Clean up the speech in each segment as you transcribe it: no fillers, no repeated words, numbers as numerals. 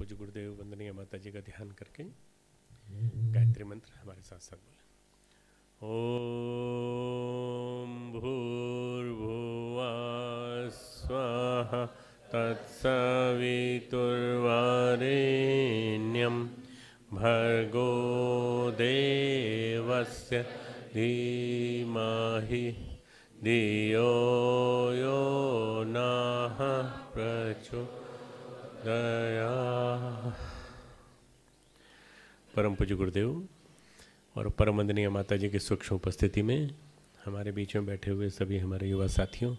पूज्य गुरुदेव वंदनीय माता जी का ध्यान करके गायत्री मंत्र हमारे साथ साथ बोले। ओम भूर्भुवः स्वः तत्सवितुर्वरेण्यं भर्गो देवस्य धीमहि धियो यो नः प्रचोदयात्। परम पूज्य गुरुदेव और परम वंदनीय माता जी की सूक्ष्म उपस्थिति में हमारे बीच में बैठे हुए सभी हमारे युवा साथियों,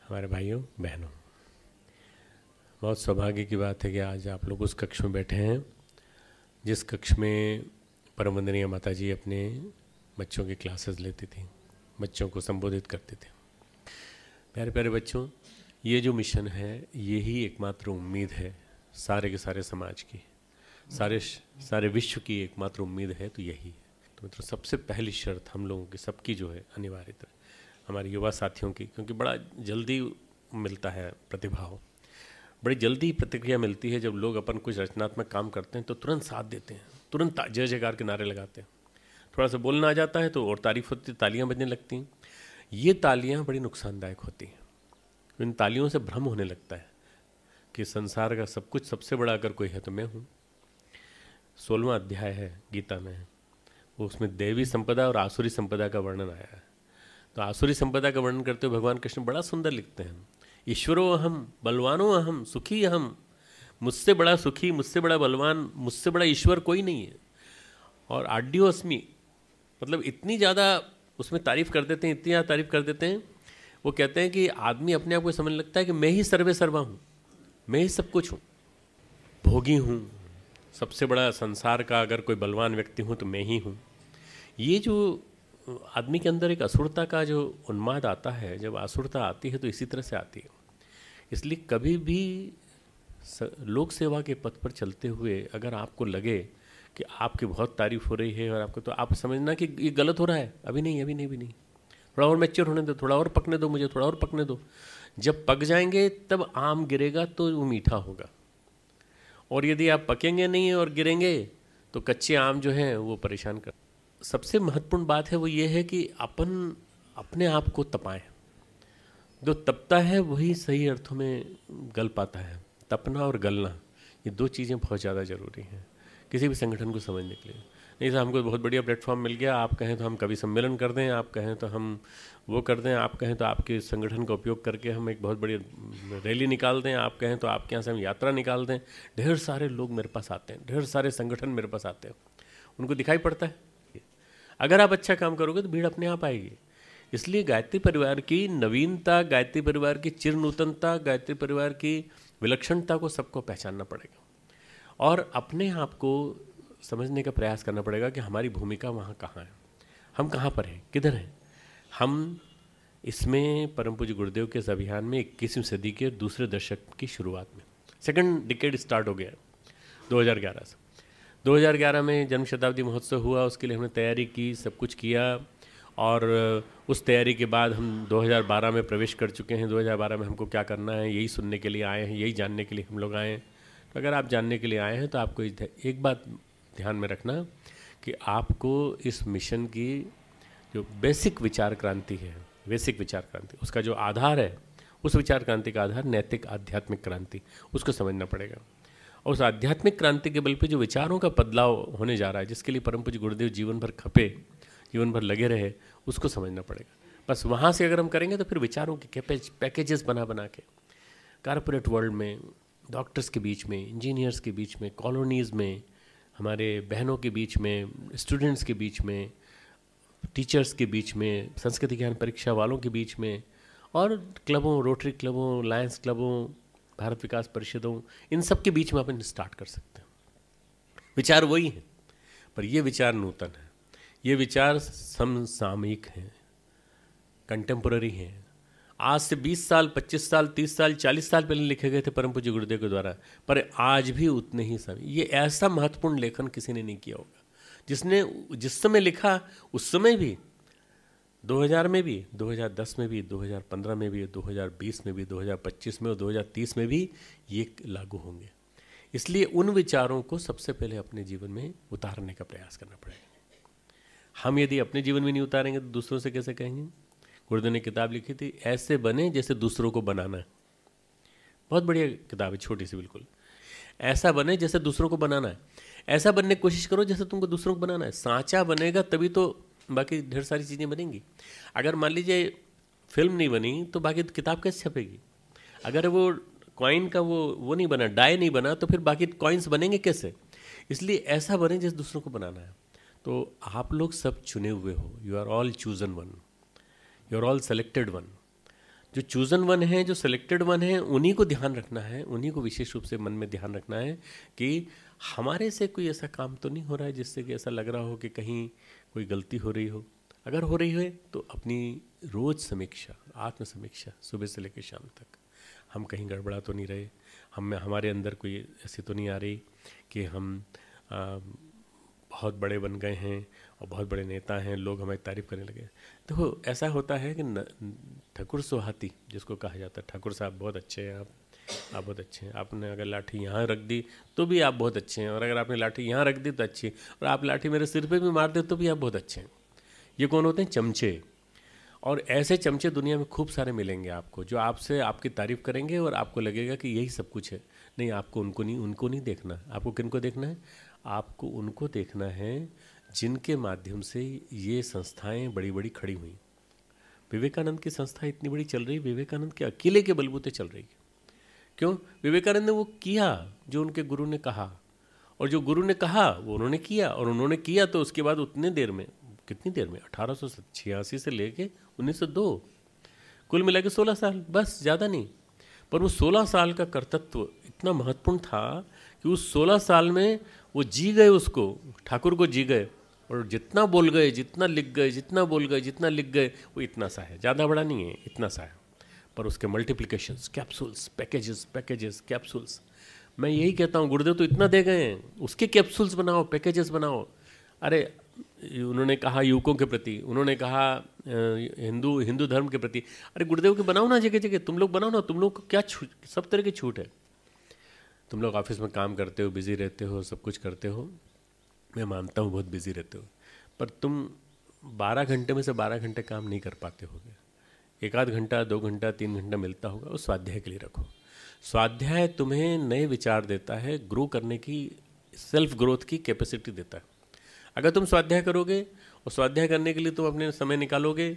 हमारे भाइयों बहनों, बहुत सौभाग्य की बात है कि आज आप लोग उस कक्ष में बैठे हैं जिस कक्ष में परम वंदनीय माता जी अपने बच्चों की क्लासेस लेती थी, बच्चों को संबोधित करते थे। प्यारे प्यारे बच्चों, ये जो मिशन है यही एकमात्र उम्मीद है सारे के सारे समाज की, सारे विश्व की एकमात्र उम्मीद है तो यही है। तो मित्रों, सबसे पहली शर्त हम लोगों की सबकी जो है अनिवार्यता हमारे युवा साथियों की, क्योंकि बड़ा जल्दी मिलता है प्रतिभाव, बड़ी जल्दी प्रतिक्रिया मिलती है। जब लोग अपन कुछ रचनात्मक काम करते हैं तो तुरंत साथ देते हैं, तुरंत जय जयकार के नारे लगाते हैं। थोड़ा सा बोलना आ जाता है तो और तारीफ होती, तालियां बजने लगती हैं। ये तालियां बड़ी नुकसानदायक होती हैं। इन तालियों से भ्रम होने लगता है कि संसार का सब कुछ, सबसे बड़ा अगर कोई है तो मैं हूँ। 16वां अध्याय है गीता में, वो उसमें देवी संपदा और आसुरी संपदा का वर्णन आया है। तो आसुरी संपदा का वर्णन करते हुए भगवान कृष्ण बड़ा सुंदर लिखते हैं, ईश्वरो अहम बलवानो अहम सुखी अहम, मुझसे बड़ा सुखी, मुझसे बड़ा बलवान, मुझसे बड़ा ईश्वर कोई नहीं है। और आड्यो अस्मि, मतलब इतनी ज़्यादा उसमें तारीफ कर देते हैं, इतनी ज़्यादा तारीफ कर देते हैं। वो कहते हैं कि आदमी अपने आप को समझने लगता है कि मैं ही सर्वे सर्वा हूँ, मैं ही सब कुछ हूँ, भोगी हूँ, सबसे बड़ा संसार का अगर कोई बलवान व्यक्ति हूँ तो मैं ही हूँ। ये जो आदमी के अंदर एक असुरता का जो उन्माद आता है, जब असुरता आती है तो इसी तरह से आती है। इसलिए कभी भी लोक सेवा के पथ पर चलते हुए अगर आपको लगे कि आपकी बहुत तारीफ हो रही है और आपको, तो आप समझना कि ये गलत हो रहा है। अभी नहीं, अभी नहीं, अभी नहीं, थोड़ा और मैच्योर होने दो, थोड़ा और पकने दो, मुझे थोड़ा और पकने दो। जब पक जाएंगे तब आम गिरेगा तो वो मीठा होगा, और यदि आप पकेंगे नहीं और गिरेंगे तो कच्चे आम जो हैं वो परेशान कर। सबसे महत्वपूर्ण बात है वो ये है कि अपन अपने आप को तपाएं। जो तपता है वही सही अर्थों में गल पाता है। तपना और गलना, ये दो चीज़ें बहुत ज़्यादा ज़रूरी हैं किसी भी संगठन को समझने के लिए। नहीं तो हमको बहुत बढ़िया प्लेटफॉर्म मिल गया, आप कहें तो हम कभी सम्मेलन कर दें, आप कहें तो हम वो कर दें, आप कहें तो आपके संगठन का उपयोग करके हम एक बहुत बड़ी रैली निकाल दें, आप कहें तो आपके यहाँ से हम यात्रा निकाल दें। ढेर सारे लोग मेरे पास आते हैं, ढेर सारे संगठन मेरे पास आते हैं, उनको दिखाई पड़ता है। अगर आप अच्छा काम करोगे तो भीड़ अपने आप आएगी। इसलिए गायत्री परिवार की नवीनता, गायत्री परिवार की चिर नूतनता, गायत्री परिवार की विलक्षणता को सबको पहचानना पड़ेगा और अपने आप को समझने का प्रयास करना पड़ेगा कि हमारी भूमिका वहाँ कहाँ है, हम कहाँ पर हैं, किधर हैं हम। इसमें परम पूज्य गुरुदेव के इस अभियान में 21वीं सदी के दूसरे दशक की शुरुआत में, सेकंड डिकेड स्टार्ट हो गया 2011 से। 2011 में जन्म शताब्दी महोत्सव हुआ, उसके लिए हमने तैयारी की, सब कुछ किया, और उस तैयारी के बाद हम 2012 में प्रवेश कर चुके हैं। 2012 में हमको क्या करना है यही सुनने के लिए आए हैं, यही जानने के लिए हम लोग आए हैं। तो अगर आप जानने के लिए आए हैं तो आपको एक बात ध्यान में रखना कि आपको इस मिशन की जो बेसिक विचार क्रांति है, बेसिक विचार क्रांति, उसका जो आधार है, उस विचार क्रांति का आधार नैतिक आध्यात्मिक क्रांति, उसको समझना पड़ेगा। और उस आध्यात्मिक क्रांति के बल पे जो विचारों का बदलाव होने जा रहा है, जिसके लिए परम पूज्य गुरुदेव जीवन भर खपे, जीवन भर लगे रहे, उसको समझना पड़ेगा। बस वहाँ से अगर हम करेंगे तो फिर विचारों के पैकेजेस बना बना के कॉर्पोरेट वर्ल्ड में, डॉक्टर्स के बीच में, इंजीनियर्स के बीच में, कॉलोनीज़ में, हमारे बहनों के बीच में, स्टूडेंट्स के बीच में, टीचर्स के बीच में, संस्कृति ज्ञान परीक्षा वालों के बीच में, और क्लबों, रोटरी क्लबों, लायंस क्लबों, भारत विकास परिषदों, इन सब के बीच में अपन स्टार्ट कर सकते हैं। विचार वही हैं, पर ये विचार नूतन है, ये विचार समसामयिक हैं, कंटेम्पोररी हैं। आज से 20 साल, 25 साल, 30 साल, 40 साल पहले लिखे गए थे परम पूज्य गुरुदेव के द्वारा, पर आज भी उतने ही समय। ये ऐसा महत्वपूर्ण लेखन किसी ने नहीं किया होगा जिसने जिस समय लिखा उस समय भी, 2000 में भी, 2010 में भी, 2015 में भी, 2020 में भी, 2025 में और 2030 में भी ये लागू होंगे। इसलिए उन विचारों को सबसे पहले अपने जीवन में उतारने का प्रयास करना पड़ेगा। हम यदि अपने जीवन में नहीं उतारेंगे तो दूसरों से कैसे कहेंगे? गुरुदेव ने किताब लिखी थी, ऐसे बने जैसे दूसरों को बनाना है। बहुत बढ़िया किताब है, छोटी सी बिल्कुल। ऐसा बने जैसे दूसरों को बनाना है। ऐसा बनने की कोशिश करो जैसे तुमको दूसरों को बनाना है। सांचा बनेगा तभी तो बाकी ढेर सारी चीज़ें बनेंगी। अगर मान लीजिए फिल्म नहीं बनी तो बाकी किताब कैसे छपेगी? अगर वो कॉइन का वो नहीं बना, डाई नहीं बना, तो फिर बाकी कॉइन्स बनेंगे कैसे? इसलिए ऐसा बने जैसे दूसरों को बनाना है। तो आप लोग सब चुने हुए हो, you are all chosen one, you are all selected one. जो चूजन वन है, जो सेलेक्टेड वन है, उन्हीं को ध्यान रखना है, उन्हीं को विशेष रूप से मन में ध्यान रखना है कि हमारे से कोई ऐसा काम तो नहीं हो रहा है जिससे कि ऐसा लग रहा हो कि कहीं कोई गलती हो रही हो। अगर हो रही है तो अपनी रोज़ समीक्षा, आत्म समीक्षा, सुबह से लेकर शाम तक, हम कहीं गड़बड़ा तो नहीं रहे, हमारे अंदर कोई ऐसी तो नहीं आ रही कि हम बहुत बड़े बन गए हैं और बहुत बड़े नेता हैं, लोग हमारी तारीफ करने लगे। तो ऐसा होता है कि ठाकुर सुहाती जिसको कहा जाता है, ठाकुर साहब बहुत अच्छे हैं, आप बहुत अच्छे हैं, आपने अगर लाठी यहाँ रख दी तो भी आप बहुत अच्छे हैं, और अगर आपने लाठी यहाँ रख दी तो अच्छी, और आप लाठी मेरे सिर पे भी मार दे तो भी आप बहुत अच्छे हैं। ये कौन होते हैं? चमचे। और ऐसे चमचे दुनिया में खूब सारे मिलेंगे आपको, जो आपसे आपकी तारीफ करेंगे और आपको लगेगा कि यही सब कुछ है। नहीं, आपको उनको नहीं देखना। आपको किनको देखना है? आपको उनको देखना है जिनके माध्यम से ये संस्थाएं बड़ी बड़ी खड़ी हुई। विवेकानंद की संस्था इतनी बड़ी चल रही, विवेकानंद के अकेले के बलबूते चल रही है। क्यों? विवेकानंद ने वो किया जो उनके गुरु ने कहा, और जो गुरु ने कहा वो उन्होंने किया, और उन्होंने किया तो उसके बाद उतने देर में, कितनी देर में, 1886 से लेके 1902, कुल मिला के 16 साल, बस, ज़्यादा नहीं। पर वो 16 साल का कर्तृत्व इतना महत्वपूर्ण था कि उस 16 साल में वो जी गए, उसको ठाकुर को जी गए, और जितना बोल गए, जितना लिख गए, जितना बोल गए, जितना लिख गए, वो इतना सा है, ज़्यादा बड़ा नहीं है, इतना सा है। पर उसके multiplications, capsules, packages, packages, capsules. मैं यही कहता हूँ, गुरुदेव तो इतना दे गए हैं, उसके कैप्सूल्स बनाओ, पैकेजेस बनाओ। अरे उन्होंने कहा युवकों के प्रति, उन्होंने कहा हिंदू धर्म के प्रति, अरे गुरुदेव के बनाओ ना, जगह जगह तुम लोग बनाओ ना। तुम लोग को क्या छूट, सब तरह की छूट है। तुम लोग ऑफिस में काम करते हो, बिजी रहते हो, सब कुछ करते हो, मैं मानता हूँ बहुत बिजी रहते हो, पर तुम 12 घंटे में से 12 घंटे काम नहीं कर पाते होगे। 1 आध घंटा, 2 घंटा, 3 घंटा मिलता होगा, उस स्वाध्याय के लिए रखो। स्वाध्याय तुम्हें नए विचार देता है, ग्रो करने की, सेल्फ ग्रोथ की कैपेसिटी देता है। अगर तुम स्वाध्याय करोगे और स्वाध्याय करने के लिए तुम अपने समय निकालोगे,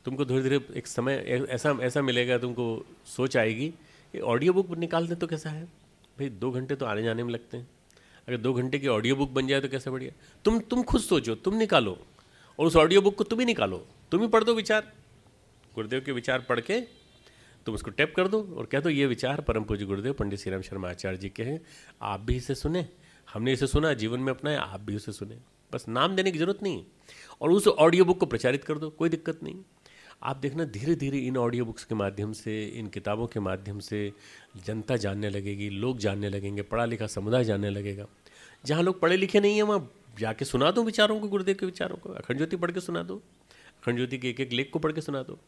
तुमको धीरे धीरे एक समय ऐसा मिलेगा, तुमको सोच आएगी कि ऑडियो बुक निकाल दें तो कैसा है भाई। 2 घंटे तो आने जाने में लगते हैं, अगर 2 घंटे की ऑडियो बुक बन जाए तो कैसा बढ़िया। तुम खुद सोचो, तुम निकालो, और उस ऑडियो बुक को तुम ही निकालो, तुम ही पढ़ दो विचार, गुरुदेव के विचार पढ़ के तुम उसको टैप कर दो और कह दो ये विचार परम पूज्य गुरुदेव पंडित श्री राम शर्मा आचार्य जी के हैं, आप भी इसे सुने, हमने इसे सुना, जीवन में अपनाया, आप भी उसे सुने। बस नाम देने की जरूरत नहीं, और उस ऑडियो बुक को प्रचारित कर दो, कोई दिक्कत नहीं। आप देखना धीरे धीरे इन ऑडियो बुक्स के माध्यम से, इन किताबों के माध्यम से जनता जानने लगेगी, लोग जानने लगेंगे, पढ़ा लिखा समुदाय जानने लगेगा। जहाँ लोग पढ़े लिखे नहीं हैं वहाँ जाके सुना दो विचारों को, गुरुदेव के विचारों को। अखंड ज्योति पढ़ के सुना दो, अखंड ज्योति के एक एक लेख को पढ़ के सुना दो।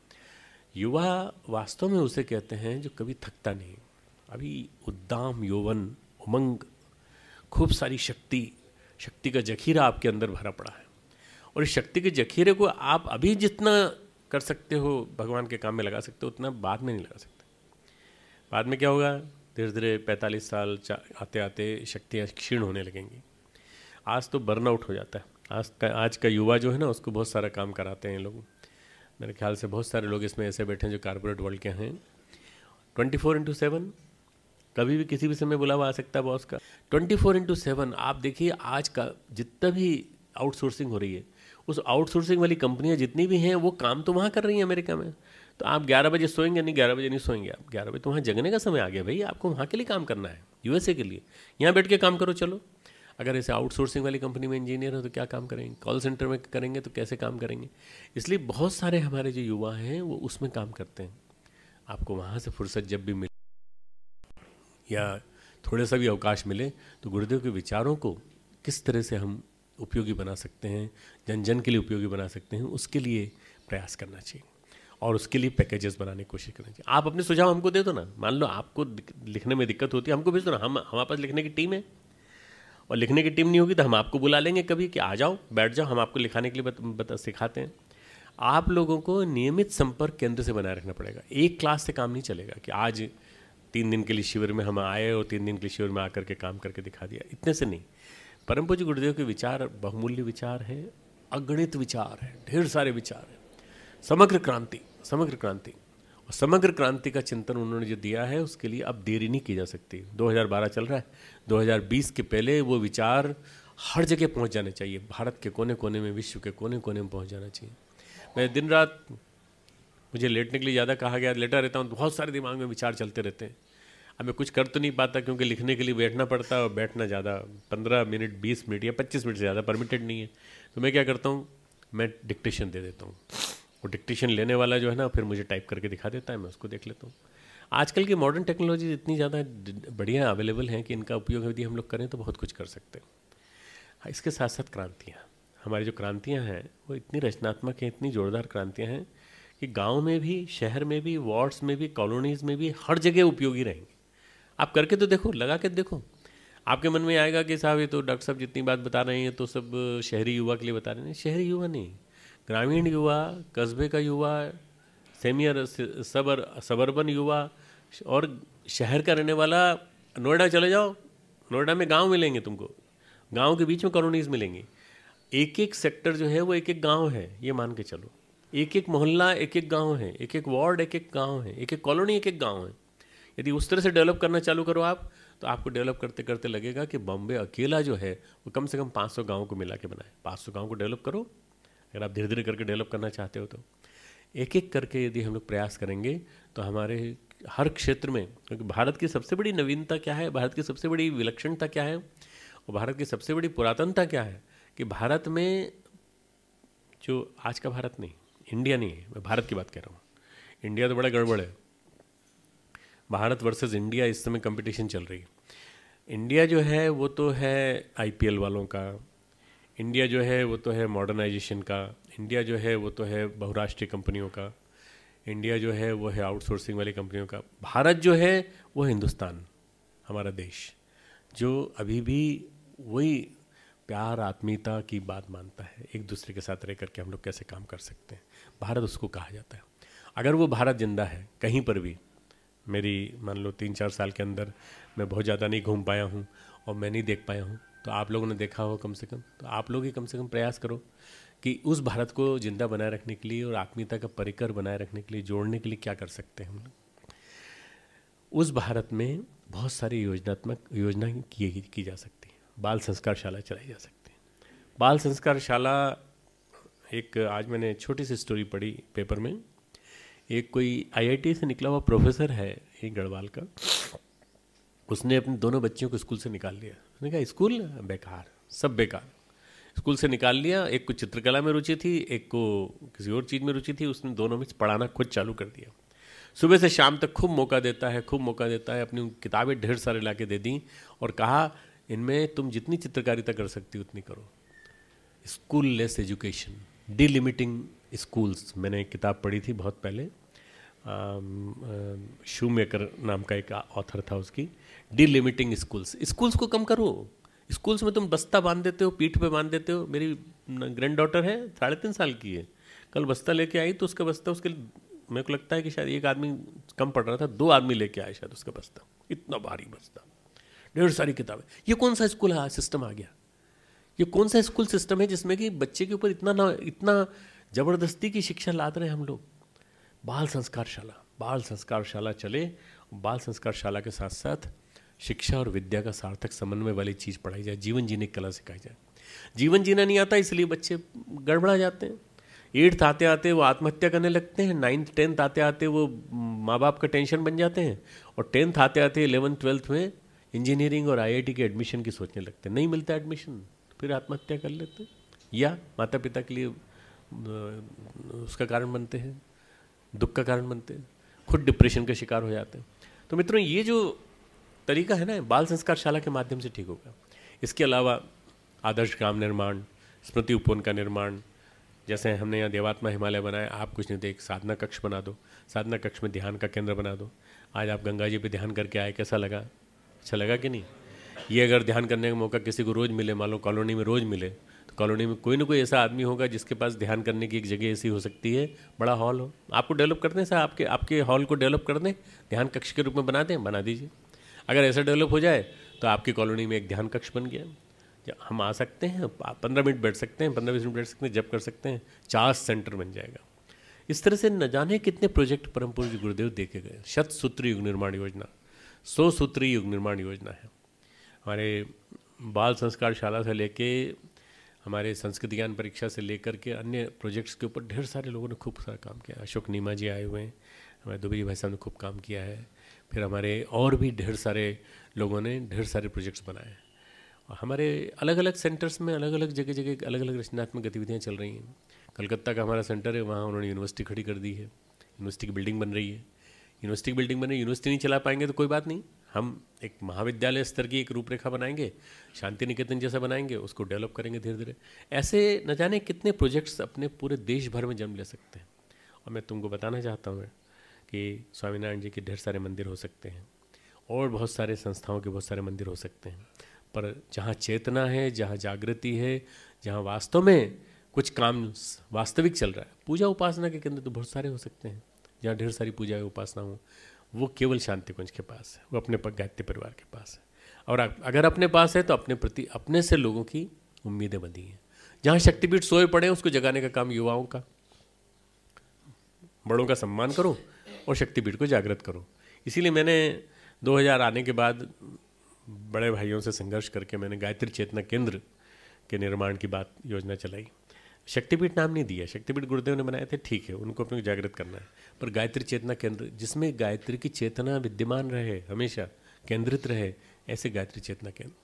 युवा वास्तव में उसे कहते हैं जो कभी थकता नहीं। अभी उद्दाम, यौवन, उमंग, खूब सारी शक्ति का जखीरा आपके अंदर भरा पड़ा है, और इस शक्ति के जखीरे को आप अभी जितना कर सकते हो भगवान के काम में लगा सकते हो, उतना बाद में नहीं लगा सकते। बाद में क्या होगा? धीरे धीरे 45 साल आते आते शक्तियाँ क्षीण होने लगेंगी। आज तो बर्नआउट हो जाता है। आज का युवा जो है ना, उसको बहुत सारा काम कराते हैं लोग। मेरे ख्याल से बहुत सारे लोग इसमें ऐसे बैठे हैं जो कॉर्पोरेट वर्ल्ड के हैं। 24/7 कभी भी किसी भी समय बुलावा आ सकता है बॉस का। 24/7 आप देखिए, आज का जितना भी आउटसोर्सिंग हो रही है, उस आउटसोर्सिंग वाली कंपनियां जितनी भी हैं वो काम तो वहाँ कर रही हैं अमेरिका में। तो आप 11 बजे सोएंगे नहीं, 11 बजे नहीं सोएंगे आप, 11 बजे तो वहाँ जगने का समय आ गया भाई, आपको वहाँ के लिए काम करना है, यूएसए के लिए। यहाँ बैठ के काम करो चलो। अगर ऐसे आउटसोर्सिंग वाली कंपनी में इंजीनियर हो तो क्या काम करेंगे, कॉल सेंटर में करेंगे तो कैसे काम करेंगे। इसलिए बहुत सारे हमारे जो युवा हैं वो उसमें काम करते हैं। आपको वहाँ से फुर्सत जब भी मिले या थोड़ा सा भी अवकाश मिले तो गुरुदेव के विचारों को किस तरह से हम उपयोगी बना सकते हैं, जन जन के लिए उपयोगी बना सकते हैं, उसके लिए प्रयास करना चाहिए। और उसके लिए पैकेजेस बनाने की कोशिश करनी चाहिए। आप अपने सुझाव हमको दे दो ना, मान लो आपको लिखने में दिक्कत होती है, हमको भेज दो ना, हमारे पास लिखने की टीम है, और लिखने की टीम नहीं होगी तो हम आपको बुला लेंगे कभी कि आ जाओ बैठ जाओ, हम आपको लिखाने के लिए सिखाते हैं। आप लोगों को नियमित संपर्क केंद्र से बनाए रखना पड़ेगा। एक क्लास से काम नहीं चलेगा कि आज 3 दिन के लिए शिविर में हम आए और 3 दिन के लिए शिविर में आकर के काम करके दिखा दिया, इतने से नहीं। परम पूज्य गुरुदेव के विचार बहुमूल्य विचार है, अगणित विचार है, ढेर सारे विचार है, समग्र क्रांति, समग्र क्रांति। और समग्र क्रांति का चिंतन उन्होंने जो दिया है उसके लिए अब देरी नहीं की जा सकती। 2012 चल रहा है, 2020 के पहले वो विचार हर जगह पहुंच जाने चाहिए, भारत के कोने कोने में, विश्व के कोने कोने में पहुंच जाना चाहिए। मैं दिन रात, मुझे लेटने के लिए ज़्यादा कहा गया, लेटा रहता हूँ, बहुत सारे दिमाग में विचार चलते रहते हैं। अब मैं कुछ कर तो नहीं पाता क्योंकि लिखने के लिए बैठना पड़ता है, और बैठना ज़्यादा 15 मिनट 20 मिनट या 25 मिनट से ज़्यादा परमिटेड नहीं है। तो मैं क्या करता हूँ, मैं डिक्टेशन दे देता हूँ। वो डिक्टेशन लेने वाला जो है ना, फिर मुझे टाइप करके दिखा देता है, मैं उसको देख लेता हूँ। आजकल की मॉडर्न टेक्नोलॉजी इतनी ज़्यादा बढ़िया अवेलेबल हैं कि इनका उपयोग यदि हम लोग करें तो बहुत कुछ कर सकते हैं। इसके साथ साथ क्रांतियाँ, हमारी जो क्रांतियाँ हैं वो इतनी रचनात्मक हैं, इतनी जोरदार क्रांतियाँ हैं कि गांव में भी, शहर में भी, वार्ड्स में भी, कॉलोनीज़ में भी, हर जगह उपयोगी रहेंगे। आप करके तो देखो, लगा के देखो, आपके मन में आएगा कि साहब ये तो डॉक्टर साहब जितनी बात बता रहे हैं तो सब शहरी युवा के लिए बता रहे हैं। शहरी युवा नहीं, ग्रामीण युवा, कस्बे का युवा, सेमियर सबर्बन युवा और शहर का रहने वाला। नोएडा चले जाओ, नोएडा में गांव मिलेंगे तुमको, गांव के बीच में कॉलोनीज मिलेंगी। एक एक सेक्टर जो है वो एक एक गांव है, ये मान के चलो। एक एक मोहल्ला एक एक गांव है, एक एक वार्ड एक एक गांव है, एक एक कॉलोनी एक एक गांव है। यदि उस तरह से डेवलप करना चालू करो आप, तो आपको डेवलप करते करते लगेगा कि बॉम्बे अकेला जो है वो कम से कम 500 गाँव को मिला के बनाए। 500 गाँव को डेवलप करो, अगर आप धीरे धीरे करके डेवलप करना चाहते हो तो। एक एक करके यदि हम लोग प्रयास करेंगे तो हमारे हर क्षेत्र में, क्योंकि भारत की सबसे बड़ी नवीनता क्या है, भारत की सबसे बड़ी विलक्षणता क्या है, और भारत की सबसे बड़ी पुरातनता क्या है, कि भारत में जो आज का भारत नहीं, इंडिया नहीं है, मैं भारत की बात कर रहा हूँ। इंडिया तो बड़ा गड़बड़ है, भारत वर्सेस इंडिया इस समय कंपटीशन चल रही है। इंडिया जो है वो तो है आईपीएल वालों का, इंडिया जो है वो तो है मॉडर्नाइजेशन का, इंडिया जो है वो तो है बहुराष्ट्रीय कंपनियों का, इंडिया जो है वो है आउटसोर्सिंग वाली कंपनियों का। भारत जो है वो हिंदुस्तान, हमारा देश, जो अभी भी वही प्यार आत्मीयता की बात मानता है, एक दूसरे के साथ रह करके हम लोग कैसे काम कर सकते हैं, भारत उसको कहा जाता है। अगर वो भारत जिंदा है कहीं पर भी, मेरी मान लो 3-4 साल के अंदर मैं बहुत ज़्यादा नहीं घूम पाया हूँ और मैं नहीं देख पाया हूँ, तो आप लोगों ने देखा हो कम से कम, तो आप लोग ही कम से कम प्रयास करो कि उस भारत को जिंदा बनाए रखने के लिए और आत्मीयता का परिकर बनाए रखने के लिए, जोड़ने के लिए क्या कर सकते हैं हम लोग। उस भारत में बहुत सारी योजनाएं की जा सकती है। बाल संस्कार शाला चलाई जा सकती है। बाल संस्कार शाला, एक आज मैंने छोटी सी स्टोरी पढ़ी पेपर में, एक कोई आईआईटी से निकला हुआ प्रोफेसर है एक गढ़वाल का, उसने अपने दोनों बच्चियों को स्कूल से निकाल लिया। उसने कहा स्कूल बेकार, सब बेकार, स्कूल से निकाल लिया। एक को चित्रकला में रुचि थी, एक को किसी और चीज़ में रुचि थी, उसने दोनों में पढ़ाना खुद चालू कर दिया। सुबह से शाम तक खूब मौका देता है, खूब मौका देता है, अपनी किताबें ढेर सारे ला के दे दी और कहा इनमें तुम जितनी चित्रकारिता कर सकती हो उतनी करो। स्कूल लेस एजुकेशन, डिलिमिटिंग स्कूल्स, मैंने एक किताब पढ़ी थी बहुत पहले, शू मेकर नाम का एक ऑथर था उसकी, डिलिमिटिंग स्कूल्स। स्कूल्स को कम करो। स्कूल्स में तुम बस्ता बांध देते हो, पीठ पे बांध देते हो। मेरी ग्रैंड डॉटर है, 3.5 साल की है, कल बस्ता लेके आई तो उसका बस्ता, उसके मेरे को लगता है कि शायद एक आदमी कम पढ़ रहा था, 2 आदमी लेके आए शायद उसका बस्ता, इतना भारी बस्ता, ढेर सारी किताबें। ये कौन सा स्कूल सिस्टम आ गया? ये कौन सा स्कूल सिस्टम है जिसमें कि बच्चे के ऊपर इतना ज़बरदस्ती की शिक्षा लाद रहे हैं हम लोग? बाल संस्कार शाला, बाल संस्कार शाला चले। बाल संस्कार शाला के साथ साथ शिक्षा और विद्या का सार्थक समन्वय वाली चीज़ पढ़ाई जाए, जीवन जीने की कला सिखाई जाए। जीवन जीना नहीं आता इसलिए बच्चे गड़बड़ा जाते हैं। 8th आते आते वो आत्महत्या करने लगते हैं, 9th 10th आते आते वो माँ बाप का टेंशन बन जाते हैं, और 10th आते आते 11th 12th में इंजीनियरिंग और आईआईटी के एडमिशन की सोचने लगते हैं। नहीं मिलता एडमिशन, फिर आत्महत्या कर लेते हैं, या माता पिता के लिए उसका कारण बनते हैं, दुख का कारण बनते हैं, खुद डिप्रेशन का शिकार हो जाते हैं। तो मित्रों, ये जो तरीका है ना, बाल संस्कार शाला के माध्यम से ठीक होगा। इसके अलावा आदर्श ग्राम निर्माण, स्मृति उपवन का निर्माण, जैसे हमने यहाँ देवात्मा हिमालय बनाया, आप कुछ नहीं तो एक साधना कक्ष बना दो, साधना कक्ष में ध्यान का केंद्र बना दो। आज आप गंगा जी पे ध्यान करके आए, कैसा लगा? अच्छा लगा कि नहीं? ये अगर ध्यान करने का मौका किसी को रोज़ मिले, मान लो कॉलोनी में रोज़ मिले, तो कॉलोनी में कोई ना कोई ऐसा आदमी होगा जिसके पास ध्यान करने की एक जगह ऐसी हो सकती है, बड़ा हॉल हो। आपको डेवलप कर दें साहब, आपके हॉल को डेवलप कर दें, ध्यान कक्ष के रूप में बना दें, बना दीजिए। अगर ऐसा डेवलप हो जाए तो आपकी कॉलोनी में एक ध्यान कक्ष बन गया। हम आ सकते हैं, 15 मिनट बैठ सकते हैं, 15-20 मिनट बैठ सकते हैं, जब कर सकते हैं, चार्ज सेंटर बन जाएगा। इस तरह से न जाने कितने प्रोजेक्ट परम पूज्य गुरुदेव देखे गए। 100 सूत्री युग निर्माण योजना, 100 सूत्री युग निर्माण योजना है। हमारे बाल संस्कार शाला से लेके हमारे संस्कृत ज्ञान परीक्षा से लेकर के अन्य प्रोजेक्ट्स के ऊपर ढेर सारे लोगों ने खूब सारा काम किया। अशोक नीमा जी आए हुए हैं, हमारे दुबे भाई साहब ने खूब काम किया है। फिर हमारे और भी ढेर सारे लोगों ने ढेर सारे प्रोजेक्ट्स बनाए। और हमारे अलग अलग सेंटर्स में अलग अलग जगह अलग अलग रचनात्मक गतिविधियाँ चल रही हैं। कलकत्ता का हमारा सेंटर है, वहाँ उन्होंने यूनिवर्सिटी खड़ी कर दी है, यूनिवर्सिटी की बिल्डिंग बन रही है। यूनिवर्सिटी की बिल्डिंग बन रही है, यूनिवर्सिटी नहीं चला पाएंगे तो कोई बात नहीं, हम एक महाविद्यालय स्तर की एक रूपरेखा बनाएंगे, शांति निकेतन जैसा बनाएंगे, उसको डेवलप करेंगे धीरे धीरे। ऐसे न जाने कितने प्रोजेक्ट्स अपने पूरे देश भर में जन्म ले सकते हैं। और मैं तुमको बताना चाहता हूँ कि स्वामीनारायण जी के ढेर सारे मंदिर हो सकते हैं, और बहुत सारे संस्थाओं के बहुत सारे मंदिर हो सकते हैं, पर जहाँ चेतना है, जहाँ जागृति है, जहाँ वास्तव में कुछ काम वास्तविक चल रहा है, पूजा उपासना के केंद्र तो बहुत सारे हो सकते हैं। जहाँ ढेर सारी पूजा उपासना हो, वो केवल शांति कुंज के पास है, वो अपने गायत्री परिवार के पास है। और अगर अपने पास है तो अपने प्रति अपने से लोगों की उम्मीदें बंधी हैं। जहाँ शक्तिपीठ सोए पड़े हैं उसको जगाने का काम युवाओं का। बड़ों का सम्मान करो और शक्तिपीठ को जागृत करो। इसीलिए मैंने 2000 आने के बाद बड़े भाइयों से संघर्ष करके मैंने गायत्री चेतना केंद्र के निर्माण की बात योजना चलाई। शक्तिपीठ नाम नहीं दिया, शक्तिपीठ गुरुदेव ने बनाए थे, ठीक है, उनको अपने को जागृत करना है, पर गायत्री चेतना केंद्र जिसमें गायत्री की चेतना विद्यमान रहे, हमेशा केंद्रित रहे, ऐसे गायत्री चेतना केंद्र।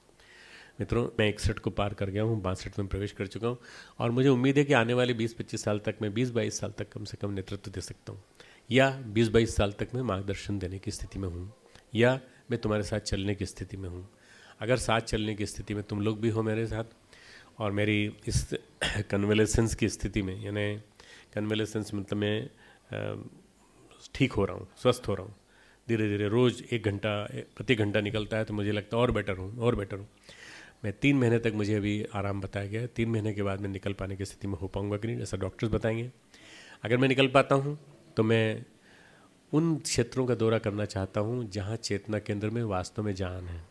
मित्रों, मैं 61 को पार कर गया हूँ, 62 में प्रवेश कर चुका हूँ, और मुझे उम्मीद है कि आने वाले 20-25 साल तक मैं 20-22 साल तक कम से कम नेतृत्व दे सकता हूँ, या 20-22 साल तक मैं मार्गदर्शन देने की स्थिति में हूँ, या मैं तुम्हारे साथ चलने की स्थिति में हूँ। अगर साथ चलने की स्थिति में तुम लोग भी हो मेरे साथ, और मेरी इस कन्वेलेसेंस की स्थिति में, यानी कन्वेलेसेंस मतलब मैं ठीक हो रहा हूँ, स्वस्थ हो रहा हूँ, धीरे धीरे रोज़ 1 घंटा प्रति घंटा निकलता है तो मुझे लगता है और बेटर हूँ, और बेटर हूँ। मैं 3 महीने तक मुझे अभी आराम बताया गया है, 3 महीने के बाद मैं निकल पाने की स्थिति में हो पाऊँगा कि नहीं, ऐसा डॉक्टर्स बताएंगे। अगर मैं निकल पाता हूँ तो मैं उन क्षेत्रों का दौरा करना चाहता हूँ जहाँ चेतना केंद्र में वास्तव में जान है।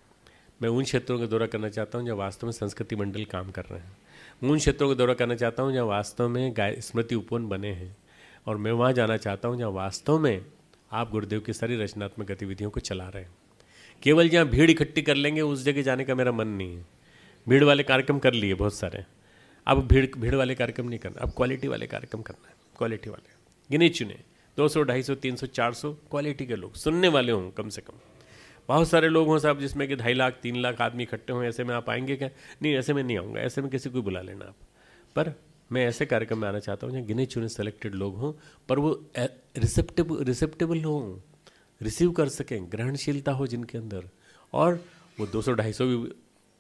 मैं उन क्षेत्रों का दौरा करना चाहता हूँ जहाँ वास्तव में संस्कृति मंडल काम कर रहे हैं। मैं उन क्षेत्रों का दौरा करना चाहता हूँ जहाँ वास्तव में स्मृति उपवन बने हैं, और मैं वहाँ जाना चाहता हूँ जहाँ वास्तव में आप गुरुदेव की सारी रचनात्मक गतिविधियों को चला रहे हैं। केवल जहाँ भीड़ इकट्ठी कर लेंगे उस जगह जाने का मेरा मन नहीं है। भीड़ वाले कार्यक्रम कर लिए बहुत सारे, अब भीड़ वाले कार्यक्रम नहीं करना, अब क्वालिटी वाले कार्यक्रम करना है। क्वालिटी वाले गिने चुने 200, 250, 300, 400 क्वालिटी के लोग सुनने वाले हों कम से कम। बहुत सारे लोग हों साहब जिसमें कि 2.5 लाख 3 लाख आदमी इकट्ठे हों, ऐसे में आप आएंगे क्या? नहीं, ऐसे में नहीं आऊँगा, ऐसे में किसी को बुला लेना आप। पर मैं ऐसे कार्यक्रम में आना चाहता हूँ जहाँ गिने चुने सेलेक्टेड लोग हों, पर वो रिसेप्टेबल हों, रिसीव कर सकें, ग्रहणशीलता हो जिनके अंदर, और वो 200-250 भी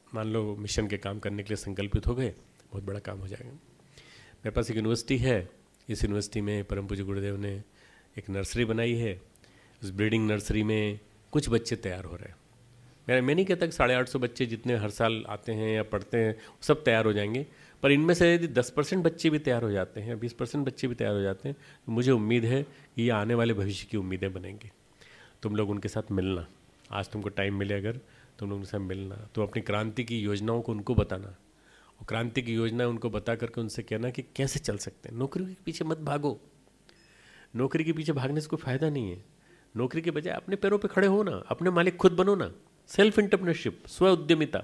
मान लो मिशन के काम करने के लिए संकल्पित हो गए, बहुत बड़ा काम हो जाएगा। मेरे पास एक यूनिवर्सिटी है, इस यूनिवर्सिटी में परम पूज्य गुरुदेव ने एक नर्सरी बनाई है। उस ब्रीडिंग नर्सरी में कुछ बच्चे तैयार हो रहे हैं। मैं नहीं कहता कि 850 बच्चे जितने हर साल आते हैं या पढ़ते हैं सब तैयार हो जाएंगे, पर इनमें से यदि 10% बच्चे भी तैयार हो जाते हैं, 20% बच्चे भी तैयार हो जाते हैं, तो मुझे उम्मीद है कि ये आने वाले भविष्य की उम्मीदें बनेंगी। तुम लोग उनके साथ मिलना, आज तुमको टाइम मिले अगर तुम लोग उनके साथ मिलना, तो अपनी क्रांति की योजनाओं को उनको बताना, और क्रांति की योजना उनको बता करके उनसे कहना कि कैसे चल सकते हैं। नौकरी के पीछे मत भागो, नौकरी के पीछे भागने से कोई फायदा नहीं है। नौकरी के बजाय अपने पैरों पे खड़े हो ना, अपने मालिक खुद बनो ना। सेल्फ एंटरप्रेन्योरशिप, स्व उद्यमिता,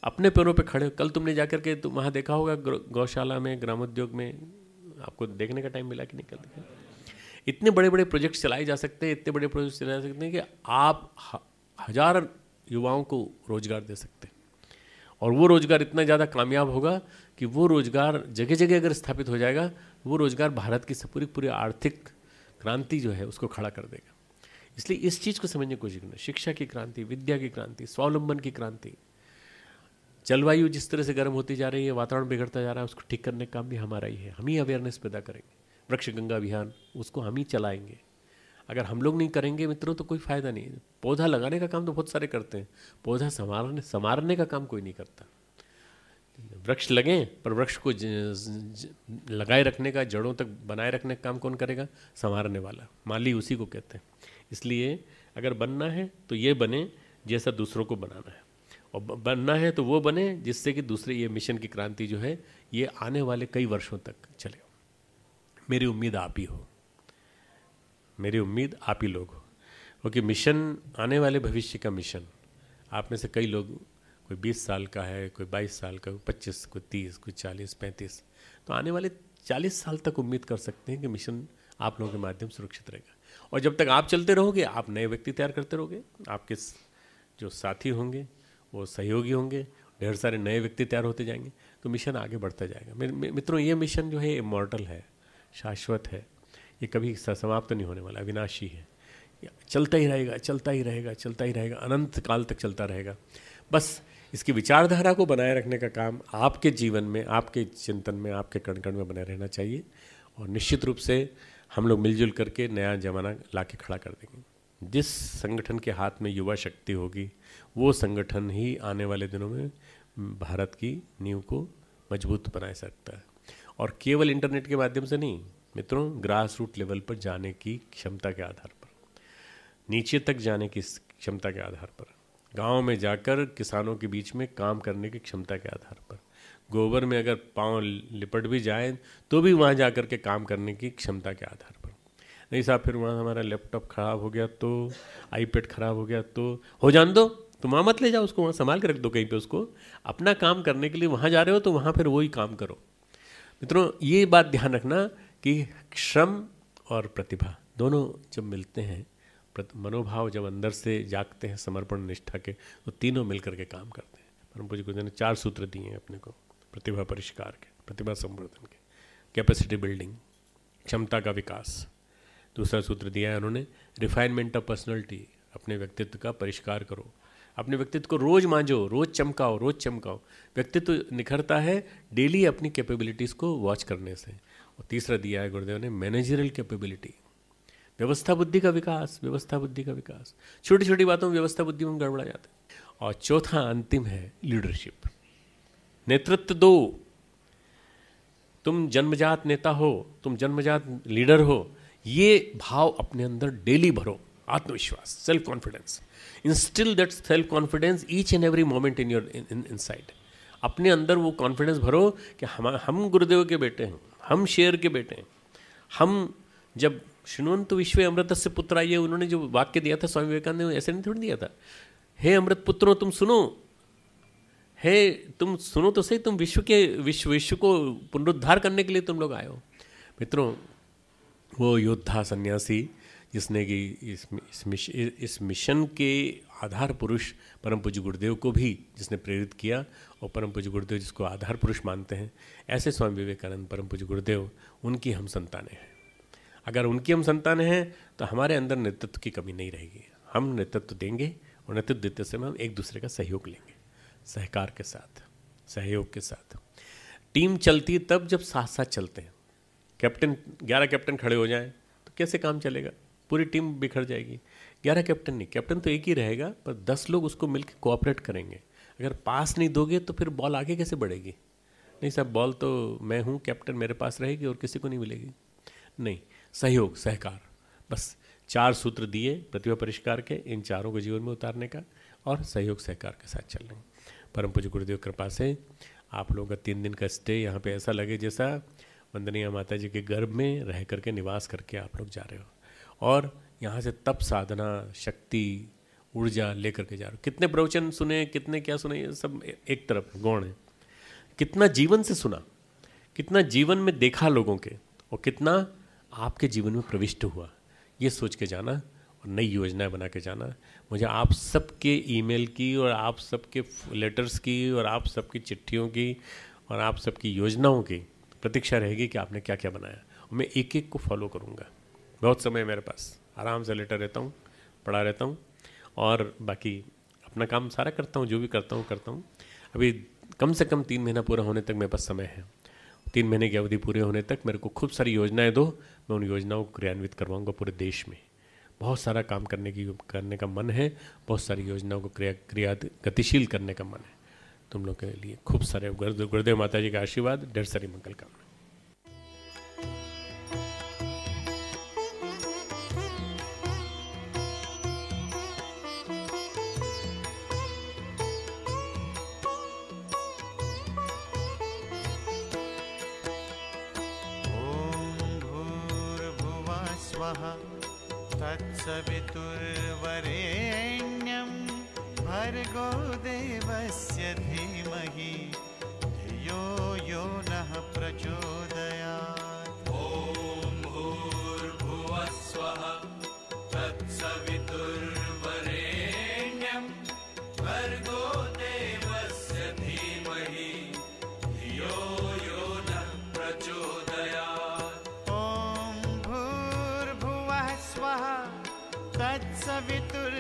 अपने पैरों पे खड़े। कल तुमने जाकर के तुम वहाँ देखा होगा गौशाला में, ग्रामोद्योग में, आपको देखने का टाइम मिला कि नहीं? कल देखा। इतने बड़े बड़े प्रोजेक्ट्स चलाए जा सकते हैं, इतने बड़े प्रोजेक्ट्स चलाए जा सकते हैं कि आप 1000 युवाओं को रोजगार दे सकते हैं, और वो रोजगार इतना ज़्यादा कामयाब होगा कि वो रोजगार जगह जगह अगर स्थापित हो जाएगा, वो रोजगार भारत की पूरी आर्थिक क्रांति जो है उसको खड़ा कर देगा। इसलिए इस चीज़ को समझने की कोशिश करना, शिक्षा की क्रांति, विद्या की क्रांति, स्वावलंबन की क्रांति, जलवायु जिस तरह से गर्म होती जा रही है, वातावरण बिगड़ता जा रहा है, उसको ठीक करने का काम भी हमारा ही है। हम ही अवेयरनेस पैदा करेंगे। वृक्ष गंगा अभियान, उसको हम ही चलाएंगे। अगर हम लोग नहीं करेंगे मित्रों तो कोई फ़ायदा नहीं है। पौधा लगाने का काम तो बहुत सारे करते हैं, पौधा संवारने का काम कोई नहीं करता। वृक्ष लगें, पर वृक्ष को लगाए रखने का, जड़ों तक बनाए रखने का काम कौन करेगा? संवारने वाला, माली उसी को कहते हैं। इसलिए अगर बनना है तो ये बने जैसा दूसरों को बनाना है, और बनना है तो वो बने जिससे कि दूसरे, ये मिशन की क्रांति जो है ये आने वाले कई वर्षों तक चले। मेरी उम्मीद आप ही हो, मेरी उम्मीद आप ही लोग हो, क्योंकि मिशन आने वाले भविष्य का मिशन, आप में से कई लोग, कोई 20 साल का है, कोई 22 साल का, कोई 25, कोई 30, कोई 40, 35, तो आने वाले 40 साल तक उम्मीद कर सकते हैं कि मिशन आप लोगों के माध्यम सुरक्षित रहेगा। और जब तक आप चलते रहोगे, आप नए व्यक्ति तैयार करते रहोगे, आपके जो साथी होंगे वो सहयोगी होंगे, ढेर सारे नए व्यक्ति तैयार होते जाएंगे, तो मिशन आगे बढ़ता जाएगा। मित्रों, ये मिशन जो है इमॉर्टल है, शाश्वत है, ये कभी समाप्त नहीं होने वाला, अविनाशी है, चलता ही रहेगा, चलता ही रहेगा, चलता ही रहेगा, अनंत काल तक चलता रहेगा। बस इसकी विचारधारा को बनाए रखने का काम आपके जीवन में, आपके चिंतन में, आपके कण कण में बना रहना चाहिए। और निश्चित रूप से हम लोग मिलजुल करके नया जमाना ला के खड़ा कर देंगे। जिस संगठन के हाथ में युवा शक्ति होगी, वो संगठन ही आने वाले दिनों में भारत की नींव को मजबूत बना सकता है। और केवल इंटरनेट के माध्यम से नहीं मित्रों, ग्रास रूट लेवल पर जाने की क्षमता के आधार पर, नीचे तक जाने की क्षमता के आधार पर, गांव में जाकर किसानों के बीच में काम करने की क्षमता के आधार पर, गोबर में अगर पांव लिपट भी जाए तो भी वहां जाकर के काम करने की क्षमता के आधार पर। नहीं साहब, फिर वहाँ हमारा लैपटॉप खराब हो गया तो, आईपैड खराब हो गया तो, हो जान दो, तुम वहाँ मत ले जाओ उसको, वहाँ संभाल के रख दो कहीं पे उसको। अपना काम करने के लिए वहाँ जा रहे हो तो वहाँ फिर वही काम करो। मित्रों, ये बात ध्यान रखना कि श्रम और प्रतिभा दोनों जब मिलते हैं, मनोभाव जब अंदर से जागते हैं समर्पण निष्ठा के, तो तीनों मिलकर के काम करते हैं। परम पूज्य गुरुदेव ने 4 सूत्र दिए हैं अपने को, प्रतिभा परिष्कार के, प्रतिभा संवर्धन के, कैपेसिटी बिल्डिंग, क्षमता का विकास। दूसरा सूत्र दिया है उन्होंने, रिफाइनमेंट ऑफ पर्सनैलिटी, अपने व्यक्तित्व का परिष्कार करो, अपने व्यक्तित्व को रोज मांझो, रोज चमकाओ, रोज चमकाओ। व्यक्तित्व निखरता है डेली अपनी कैपेबिलिटीज़ को वॉच करने से। और तीसरा दिया है गुरुदेव ने, मैनेजरियल कैपेबिलिटी, व्यवस्था बुद्धि का विकास, व्यवस्था बुद्धि का विकास। छोटी छोटी बातों में व्यवस्था बुद्धि में गड़बड़ा जाता है। और चौथा अंतिम है लीडरशिप, नेतृत्व दो। तुम जन्मजात नेता हो, तुम जन्मजात लीडर हो, ये भाव अपने अंदर डेली भरो। आत्मविश्वास, self confidence, instil that self confidence each and every moment in your inside. अपने अंदर वो कॉन्फिडेंस भरो कि हम गुरुदेव के बेटे हैं, हम शेर के बेटे हैं। हम जब शृण्वन्तु विश्वे अमृतस्य पुत्रा, ये उन्होंने जो वाक्य दिया था स्वामी विवेकानंद ने, ऐसे नहीं थोड़ी दिया था, हे अमृत पुत्रों तुम सुनो, हे तुम सुनो तो सही, तुम विश्व को पुनरुद्धार करने के लिए तुम लोग आए हो। मित्रों, वो योद्धा सन्यासी जिसने कि इस मिशन के आधार पुरुष परम पूज्य गुरुदेव को भी जिसने प्रेरित किया, और परम पूज्य गुरुदेव जिसको आधार पुरुष मानते हैं, ऐसे स्वामी विवेकानंद परम पूज्य गुरुदेव, उनकी हम संतानें हैं। अगर उनकी हम संतानें हैं तो हमारे अंदर नेतृत्व की कमी नहीं रहेगी। हम नेतृत्व देंगे, और नेतृत्व देते समय हम एक दूसरे का सहयोग लेंगे, सहकार के साथ, सहयोग के साथ। टीम चलती है तब जब साथ साथ चलते हैं। कैप्टन 11 कैप्टन खड़े हो जाएं तो कैसे काम चलेगा? पूरी टीम बिखर जाएगी। 11 कैप्टन नहीं, कैप्टन तो एक ही रहेगा, पर 10 लोग उसको मिलकर कोऑपरेट करेंगे। अगर पास नहीं दोगे तो फिर बॉल आगे कैसे बढ़ेगी? नहीं साहब, बॉल तो मैं हूँ कैप्टन, मेरे पास रहेगी और किसी को नहीं मिलेगी। नहीं, सहयोग, सहकार, बस 4 सूत्र दिए प्रतिभा परिष्कार के, इन चारों को जीवन में उतारने का, और सहयोग सहकार के साथ चलने। परम पूज्य गुरुदेव कृपा से आप लोगों का 3 दिन का स्टे यहाँ पे ऐसा लगे जैसा वंदनीय माता जी के गर्भ में रह करके निवास करके आप लोग जा रहे हो, और यहाँ से तप साधना, शक्ति, ऊर्जा लेकर के जा रहे हो। कितने प्रवचन सुने, कितने क्या सुने, ये सब एक तरफ गौण है। कितना जीवन से सुना, कितना जीवन में देखा लोगों के, और कितना आपके जीवन में प्रविष्ट हुआ, ये सोच के जाना और नई योजनाएं बना के जाना। मुझे आप सबके ईमेल की, और आप सबके लेटर्स की, और आप सबकी चिट्ठियों की, और आप सबकी योजनाओं की प्रतीक्षा रहेगी कि आपने क्या क्या बनाया। मैं एक एक को फॉलो करूँगा। बहुत समय मेरे पास, आराम से लेटर रहता हूँ, पढ़ा रहता हूँ, और बाकी अपना काम सारा करता हूँ, जो भी करता हूँ। अभी कम से कम 3 महीना पूरा होने तक मेरे पास समय है। 3 महीने की अवधि पूरे होने तक मेरे को खूब सारी योजनाएं दो, मैं उन योजनाओं को क्रियान्वित करवाऊंगा पूरे देश में। बहुत सारा काम करने का मन है, बहुत सारी योजनाओं को गतिशील करने का मन है। तुम लोग के लिए खूब सारे गुरुदेव माता जी का आशीर्वाद, ढेर सारी मंगल कामना। तत्सवितुर्वरेण्यं भर्गो देवस्य धीमहि धियो यो नः प्रचोदयात्। ॐ भूर्भुवः स्वः तत्सवितुर्वरेण्यं भर्गो देवस्य धीमहि धियो यो नः प्रचोदयात्। तत्सवितुर्वरेण्यं